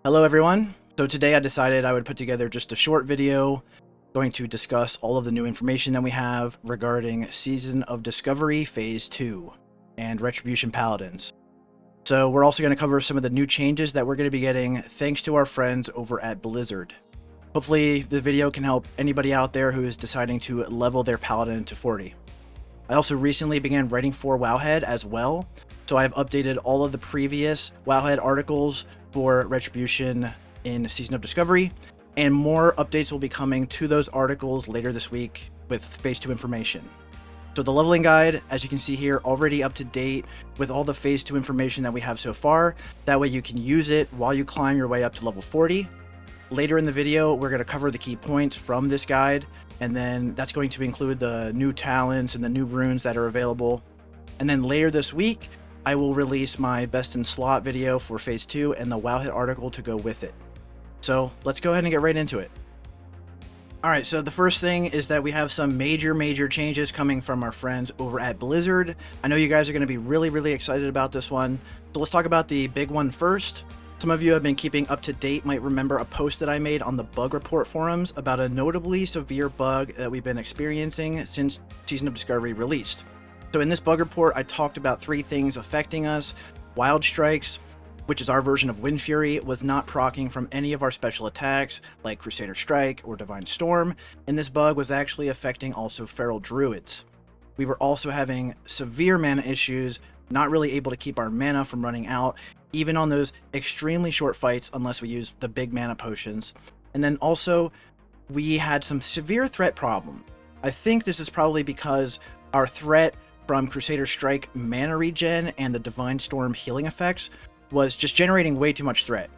Hello everyone. So today I decided I would put together just a short video going to discuss all of the new information that we have regarding Season of Discovery Phase 2 and Retribution Paladins. So we're also going to cover some of the new changes that we're going to be getting thanks to our friends over at Blizzard. Hopefully the video can help anybody out there who is deciding to level their Paladin to 40. I also recently began writing for Wowhead as well, so I've updated all of the previous Wowhead articles for Retribution in Season of Discovery, and more updates will be coming to those articles later this week with Phase 2 information. So the leveling guide, as you can see here, already up to date with all the Phase 2 information that we have so far. That way you can use it while you climb your way up to level 40. Later in the video, we're going to cover the key points from this guide, and then that's going to include the new talents and the new runes that are available. And then later this week, I will release my best in slot video for Phase 2 and the Wowhead article to go with it. So let's go ahead and get right into it. Alright, so the first thing is that we have some major changes coming from our friends over at Blizzard. I know you guys are going to be really excited about this one. So let's talk about the big one first. Some of you have been keeping up to date might remember a post that I made on the bug report forums about a notably severe bug that we've been experiencing since Season of Discovery released. So in this bug report, I talked about 3 things affecting us. Wild Strikes, which is our version of Wind Fury, was not proccing from any of our special attacks like Crusader Strike or Divine Storm, and this bug was actually affecting also Feral Druids. We were also having severe mana issues, not really able to keep our mana from running out, even on those extremely short fights unless we use the big mana potions. And then also, we had some severe threat problem. I think this is probably because our threat from Crusader Strike mana regen and the Divine Storm healing effects was just generating way too much threat.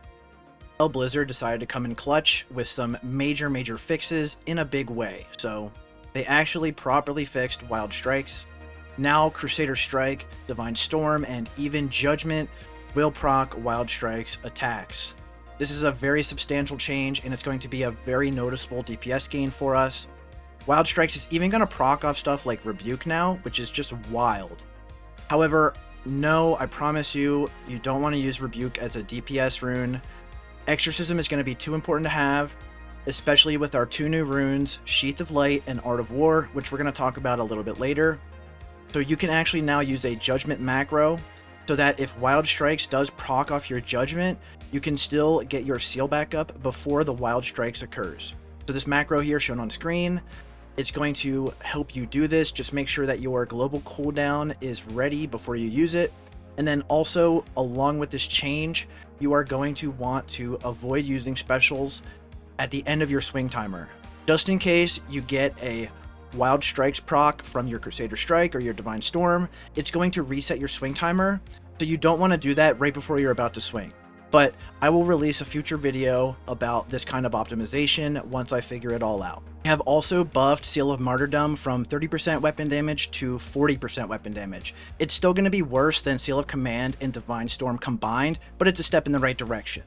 Well, Blizzard decided to come in clutch with some major fixes in a big way. So they actually properly fixed Wild Strikes. Now Crusader Strike, Divine Storm, and even Judgment will proc Wild Strikes attacks. This is a very substantial change, and it's going to be a very noticeable DPS gain for us. Wild Strikes is even going to proc off stuff like Rebuke now, which is just wild. However, no, I promise you, you don't want to use Rebuke as a DPS rune. Exorcism is going to be too important to have, especially with our 2 new runes, Sheath of Light and Art of War, which we're going to talk about a little bit later. So you can actually now use a Judgement Macro, so that if Wild Strikes does proc off your Judgment, you can still get your seal back up before the Wild Strikes occurs. So this macro here shown on screen, it's going to help you do this. Just make sure that your global cooldown is ready before you use it. And then also, along with this change, you are going to want to avoid using specials at the end of your swing timer. Just in case you get a Wild Strikes proc from your Crusader Strike or your Divine Storm, it's going to reset your swing timer. So you don't want to do that right before you're about to swing. But I will release a future video about this kind of optimization once I figure it all out. We have also buffed Seal of Martyrdom from 30% weapon damage to 40% weapon damage. It's still going to be worse than Seal of Command and Divine Storm combined, but it's a step in the right direction.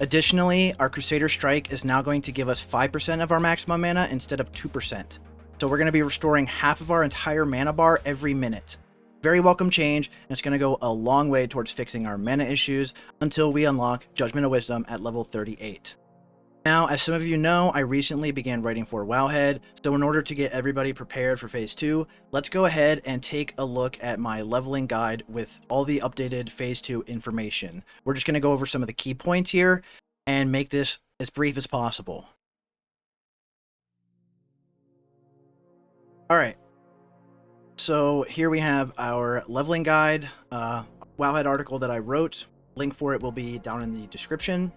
Additionally, our Crusader Strike is now going to give us 5% of our maximum mana instead of 2%. So we're going to be restoring half of our entire mana bar every minute. Very welcome change, and it's going to go a long way towards fixing our mana issues until we unlock Judgment of Wisdom at level 38. Now, as some of you know, I recently began writing for Wowhead, so in order to get everybody prepared for Phase 2, let's go ahead and take a look at my leveling guide with all the updated Phase 2 information. We're just going to go over some of the key points here and make this as brief as possible. Alright. So here we have our leveling guide, Wowhead article that I wrote. Link for it will be down in the description.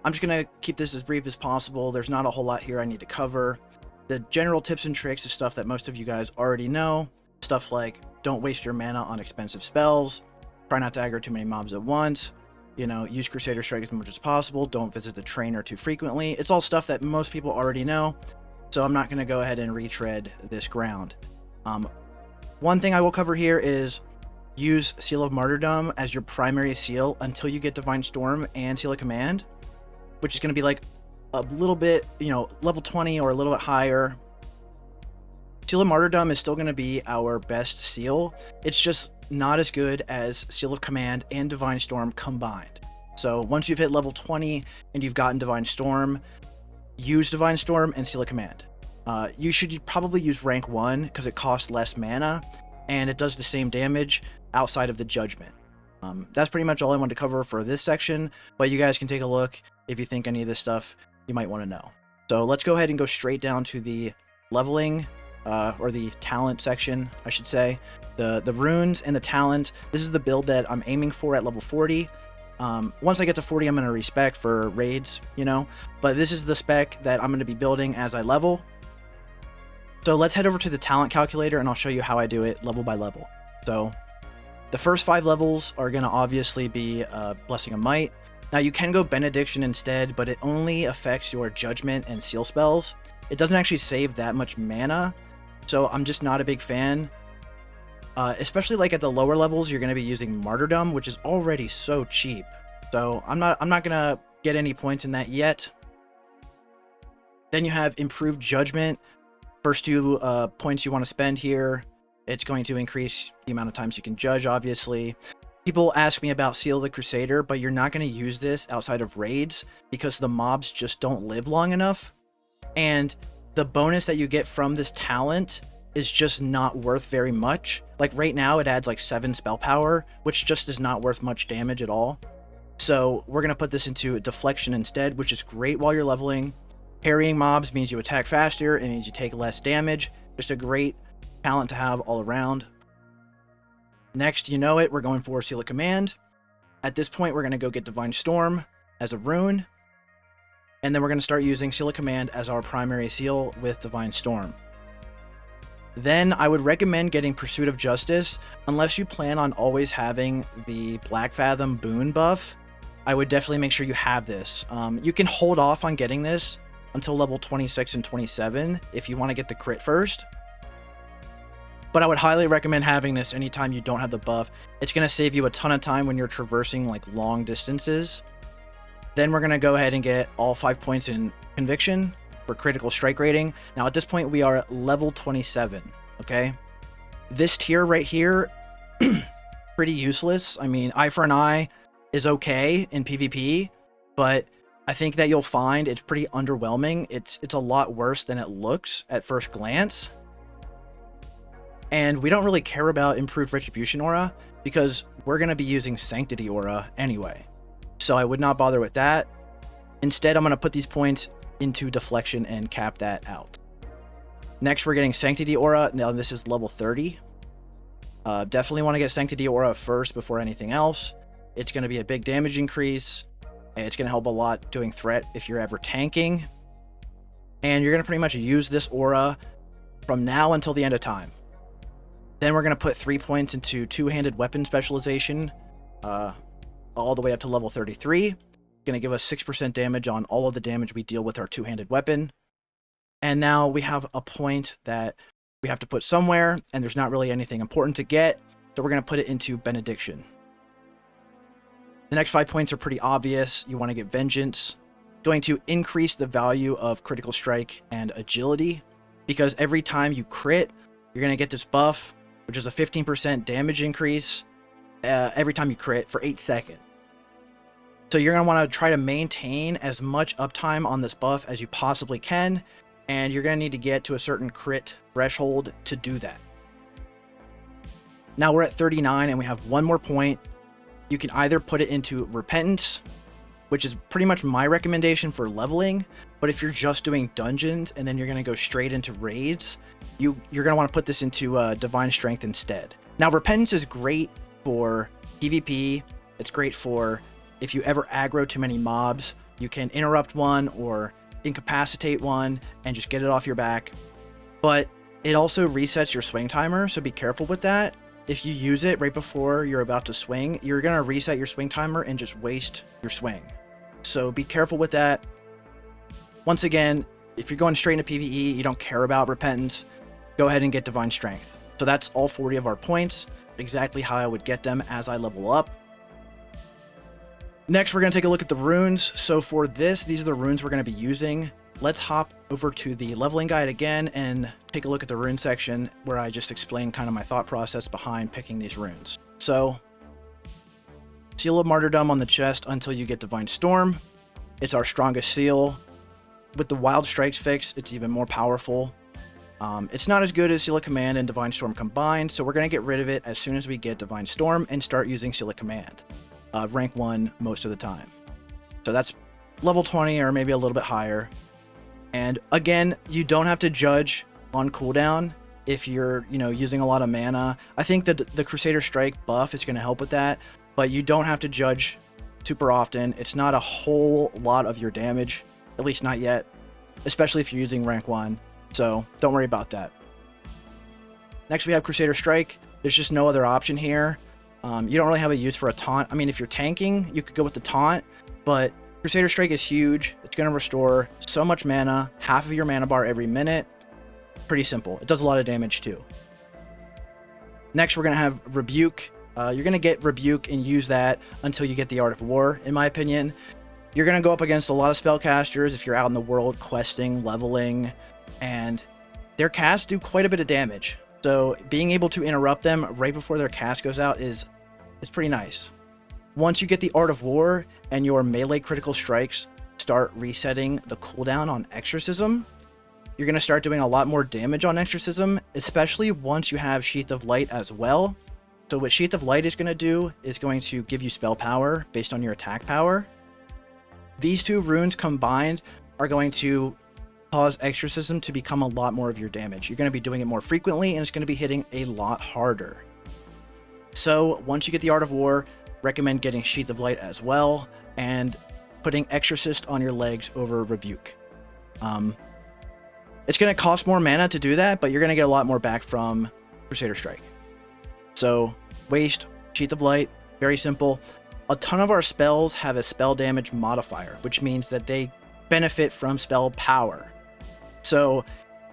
I'm just going to keep this as brief as possible. There's not a whole lot here I need to cover. The general tips and tricks is stuff that most of you guys already know. Stuff like don't waste your mana on expensive spells, try not to aggro too many mobs at once, use Crusader Strike as much as possible, don't visit the trainer too frequently. It's all stuff that most people already know, so I'm not going to go ahead and retread this ground. One thing I will cover here is use Seal of Martyrdom as your primary seal until you get Divine Storm and Seal of Command, which is going to be like a little bit, level 20 or a little bit higher. Seal of Martyrdom is still going to be our best seal. It's just not as good as Seal of Command and Divine Storm combined. So once you've hit level 20 and you've gotten Divine Storm, use Divine Storm and seal a command. You should probably use rank 1 because it costs less mana and it does the same damage outside of the Judgment. That's pretty much all I wanted to cover for this section, but you guys can take a look if you think any of this stuff you might want to know. So let's go ahead and go straight down to the leveling, or the talent section, I should say. The runes and the talent. This is the build that I'm aiming for at level 40. Once I get to 40, I'm going to respec for raids, you know, but this is the spec that I'm going to be building as I level. So let's head over to the talent calculator and I'll show you how I do it level by level. So the first 5 levels are going to obviously be Blessing of Might. Now you can go Benediction instead, but it only affects your Judgment and Seal spells. It doesn't actually save that much mana, so I'm just not a big fan. Especially like at the lower levels, you're going to be using Martyrdom, which is already so cheap. So I'm not going to get any points in that yet. Then you have Improved Judgment. First 2 points you want to spend here. It's going to increase the amount of times you can judge, obviously. People ask me about Seal of the Crusader, but you're not going to use this outside of raids because the mobs just don't live long enough. And the bonus that you get from this talent is just not worth very much. Like right now it adds like 7 spell power, which just is not worth much damage at all. So we're going to put this into Deflection instead, which is great while you're leveling. Parrying mobs means you attack faster. It means you take less damage. Just a great talent to have all around. Next, you know it, we're going for Seal a Command. At this point, we're going to go get Divine Storm as a rune. And then we're going to start using Seal a Command as our primary seal with Divine Storm. Then I would recommend getting Pursuit of Justice, unless you plan on always having the Black Fathom boon buff. I would definitely make sure you have this. You can hold off on getting this until level 26 and 27 if you want to get the crit first. But I would highly recommend having this anytime you don't have the buff. It's going to save you a ton of time when you're traversing like long distances. Then we're going to go ahead and get all 5 points in Conviction for critical strike rating. Now at this point we are at level 27, okay? This tier right here, pretty useless. I mean, eye for an eye is okay in PvP, but I think that you'll find it's pretty underwhelming. It's a lot worse than it looks at first glance. And we don't really care about improved Retribution Aura because we're going to be using Sanctity Aura anyway. So I would not bother with that. Instead, I'm going to put these points into Deflection and cap that out. Next, we're getting Sanctity Aura. Now, this is level 30. Definitely want to get Sanctity Aura first before anything else. It's going to be a big damage increase. And it's going to help a lot doing threat if you're ever tanking. And you're going to pretty much use this aura from now until the end of time. Then we're going to put 3 points into Two-Handed Weapon Specialization, all the way up to level 33. Going to give us 6% damage on all of the damage we deal with our Two-Handed Weapon. And now we have a point that we have to put somewhere, and there's not really anything important to get, so we're going to put it into Benediction. The next 5 points are pretty obvious. You want to get Vengeance. Going to increase the value of Critical Strike and Agility, because every time you crit, you're going to get this buff, which is a 15% damage increase every time you crit for 8 seconds. So you're going to want to try to maintain as much uptime on this buff as you possibly can, and you're going to need to get to a certain crit threshold to do that. Now we're at 39 and we have 1 more point. You can either put it into Repentance, which is pretty much my recommendation for leveling, but if you're just doing dungeons and then you're going to go straight into raids, you're going to want to put this into Divine Strength instead. Now Repentance is great for PvP. It's great for if you ever aggro too many mobs, you can interrupt one or incapacitate one and just get it off your back. But it also resets your swing timer, so be careful with that. If you use it right before you're about to swing, you're going to reset your swing timer and just waste your swing. So be careful with that. Once again, if you're going straight into PvE, you don't care about Repentance, go ahead and get Divine Strength. So that's all 40 of our points, exactly how I would get them as I level up. Next, we're going to take a look at the runes. So for this, these are the runes we're going to be using. Let's hop over to the leveling guide again and take a look at the rune section where I just explained kind of my thought process behind picking these runes. So Seal of Martyrdom on the chest until you get Divine Storm. It's our strongest seal. With the Wild Strikes fix, it's even more powerful. It's not as good as Seal of Command and Divine Storm combined, so we're going to get rid of it as soon as we get Divine Storm and start using Seal of Command. Rank 1 most of the time. So that's level 20 or maybe a little bit higher. And again, you don't have to judge on cooldown if you're, using a lot of mana. I think that the Crusader Strike buff is going to help with that, but you don't have to judge super often. It's not a whole lot of your damage, at least not yet, especially if you're using rank 1. So don't worry about that. Next we have Crusader Strike. There's just no other option here. You don't really have a use for a taunt. I mean, if you're tanking, you could go with the taunt, but Crusader Strike is huge. It's going to restore so much mana, half of your mana bar every minute. Pretty simple. It does a lot of damage too. Next, we're going to have Rebuke. You're going to get Rebuke and use that until you get the Art of War, in my opinion. You're going to go up against a lot of spellcasters if you're out in the world questing, leveling, and their casts do quite a bit of damage. So being able to interrupt them right before their cast goes out is pretty nice. Once you get the Art of War and your melee critical strikes start resetting the cooldown on Exorcism, you're going to start doing a lot more damage on Exorcism, especially once you have Sheath of Light as well. So what Sheath of Light is going to do is going to give you spell power based on your attack power. These two runes combined are going to cause Exorcism to become a lot more of your damage. You're going to be doing it more frequently, and it's going to be hitting a lot harder. So once you get the Art of War, recommend getting Sheath of Light as well, and putting Exorcist on your legs over Rebuke. It's going to cost more mana to do that, but you're going to get a lot more back from Crusader Strike. So waste, Sheath of Light, very simple. A ton of our spells have a spell damage modifier, which means that they benefit from spell power. So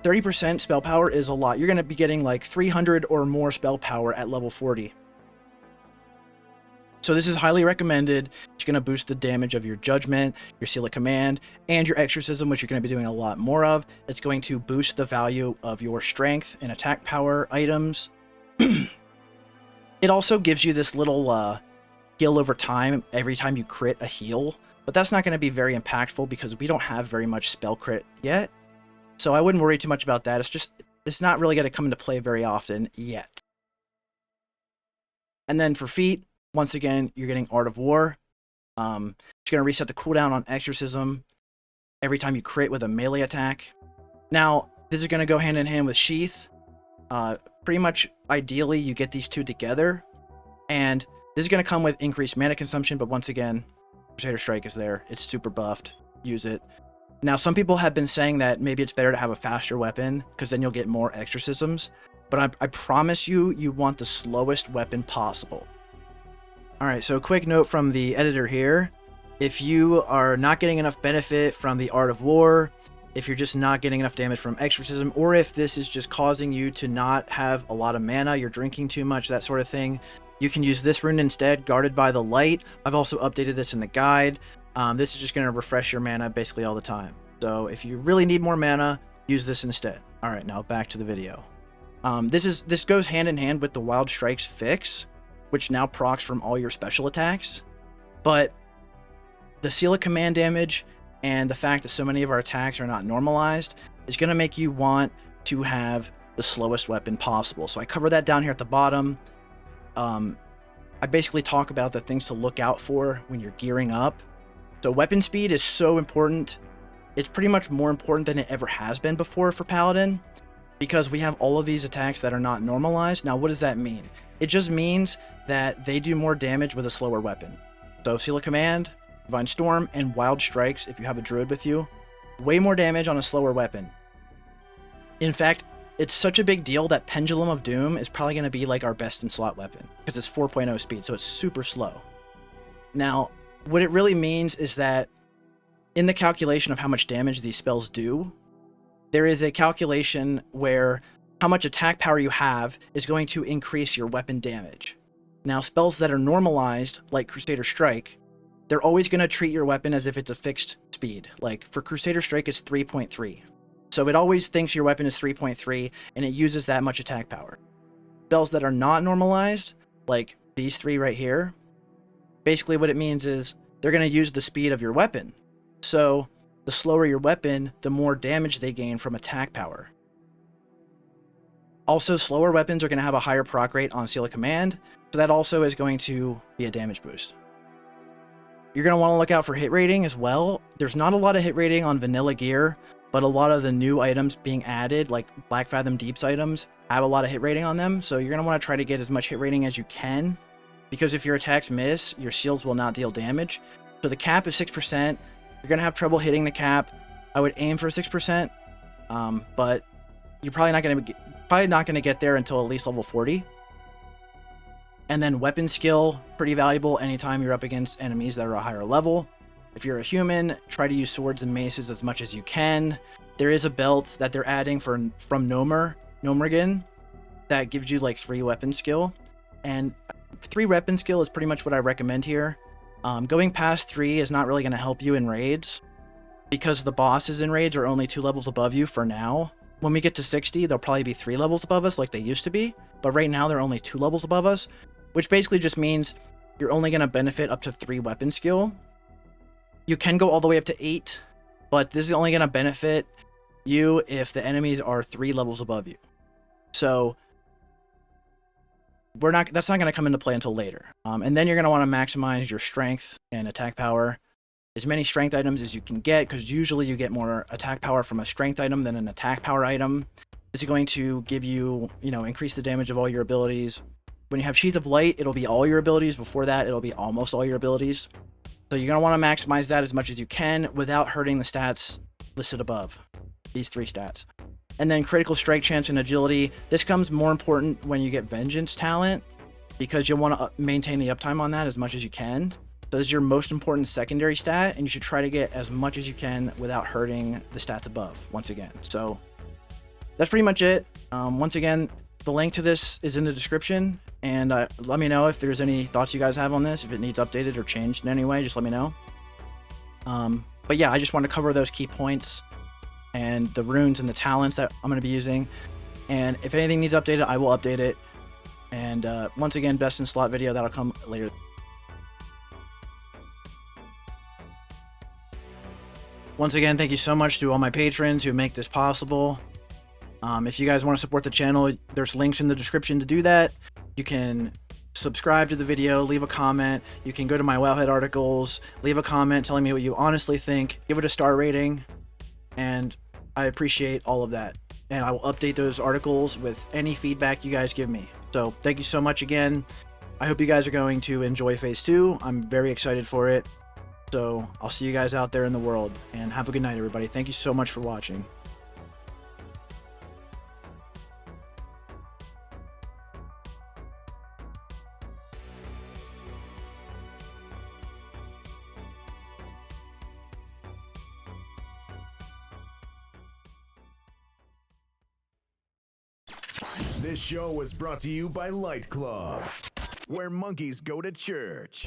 30% spell power is a lot. You're going to be getting like 300 or more spell power at level 40. So this is highly recommended. It's going to boost the damage of your Judgment, your Seal of Command, and your Exorcism, which you're going to be doing a lot more of. It's going to boost the value of your strength and attack power items. It also gives you this little heal over time every time you crit a heal, but that's not going to be very impactful because we don't have very much spell crit yet. So I wouldn't worry too much about that. It's not really going to come into play very often yet. And then for feat, once again, you're getting Art of War. It's going to reset the cooldown on Exorcism every time you crit with a melee attack. Now, this is going to go hand in hand with Sheath. Pretty much, ideally, you get these two together. And this is going to come with increased mana consumption, but once again, Crusader Strike is there. It's super buffed. Use it. Now, some people have been saying that maybe it's better to have a faster weapon, because then you'll get more Exorcisms. But I promise you, you want the slowest weapon possible. Alright, so a quick note from the editor here. If you are not getting enough benefit from the Art of War, if you're just not getting enough damage from Exorcism, or if this is just causing you to not have a lot of mana, you're drinking too much, that sort of thing, you can use this rune instead, Guarded by the Light. I've also updated this in the guide. This is just going to refresh your mana basically all the time. So if you really need more mana, use this instead. Alright, now back to the video. This goes hand in hand with the Wild Strikes fix, which now procs from all your special attacks. But the Seal of Command damage and the fact that so many of our attacks are not normalized is going to make you want to have the slowest weapon possible. So I cover that down here at the bottom. I basically talk about the things to look out for when you're gearing up. So weapon speed is so important. It's pretty much more important than it ever has been before for Paladin, because we have all of these attacks that are not normalized. Now, what does that mean? It just means that they do more damage with a slower weapon. So Seal of Command, Divine Storm, and Wild Strikes, if you have a Druid with you, way more damage on a slower weapon. In fact, it's such a big deal that Pendulum of Doom is probably going to be like our best in slot weapon, because it's 4.0 speed, so it's super slow. Now, what it really means is that in the calculation of how much damage these spells do, there is a calculation where how much attack power you have is going to increase your weapon damage. Now, spells that are normalized, like Crusader Strike, they're always going to treat your weapon as if it's a fixed speed. Like, for Crusader Strike, it's 3.3. So it always thinks your weapon is 3.3, and it uses that much attack power. Spells that are not normalized, like these three right here, Basically what it means is they're going to use the speed of your weapon. So the slower your weapon, the more damage they gain from attack power. Also, slower weapons are going to have a higher proc rate on Seal of Command, so that also is going to be a damage boost. You're going to want to look out for hit rating as well. There's not a lot of hit rating on vanilla gear, but a lot of the new items being added, like Black Fathom Deeps items, have a lot of hit rating on them, so you're going to want to try to get as much hit rating as you can, because if your attacks miss, your seals will not deal damage. So the cap is 6%. You're going to have trouble hitting the cap. I would aim for 6%, but you're probably not going to get there until at least level 40. And then weapon skill, pretty valuable anytime you're up against enemies that are a higher level. If you're a human, try to use swords and maces as much as you can. There is a belt that they're adding from Nomergan that gives you like 3 weapon skill. And 3 weapon skill is pretty much what I recommend here. Going past 3 is not really going to help you in raids, because the bosses in raids are only 2 levels above you for now. When we get to 60, they'll probably be 3 levels above us like they used to be, but right now they're only 2 levels above us, which basically just means you're only going to benefit up to 3 weapon skill. You can go all the way up to 8, but this is only going to benefit you if the enemies are 3 levels above you. So that's not going to come into play until later. And then you're going to want to maximize your strength and attack power. As many strength items as you can get, because usually you get more attack power from a strength item than an attack power item. This is going to give you, increase the damage of all your abilities. When you have Sheath of Light, it'll be all your abilities. Before that, it'll be almost all your abilities. So you're going to want to maximize that as much as you can without hurting the stats listed above. These 3 stats. And then critical strike chance and agility. This comes more important when you get Vengeance talent, because you'll want to maintain the uptime on that as much as you can. So this is your most important secondary stat, and you should try to get as much as you can without hurting the stats above, once again. So that's pretty much it. Once again, the link to this is in the description, and let me know if there's any thoughts you guys have on this. If it needs updated or changed in any way, just let me know. But yeah, I just want to cover those key points and the runes and the talents that I'm going to be using. And if anything needs updated, I will update it. And once again, best in slot video, that'll come later. Once again, thank you so much to all my patrons who make this possible. If you guys want to support the channel, there's links in the description to do that. You can subscribe to the video, leave a comment. You can go to my Wowhead articles, leave a comment telling me what you honestly think, give it a star rating, and I appreciate all of that. And I will update those articles with any feedback you guys give me. So thank you so much again. I hope you guys are going to enjoy Phase 2. I'm very excited for it. So I'll see you guys out there in the world, and have a good night, everybody. Thank you so much for watching. This show was brought to you by Light Club, where monkeys go to church.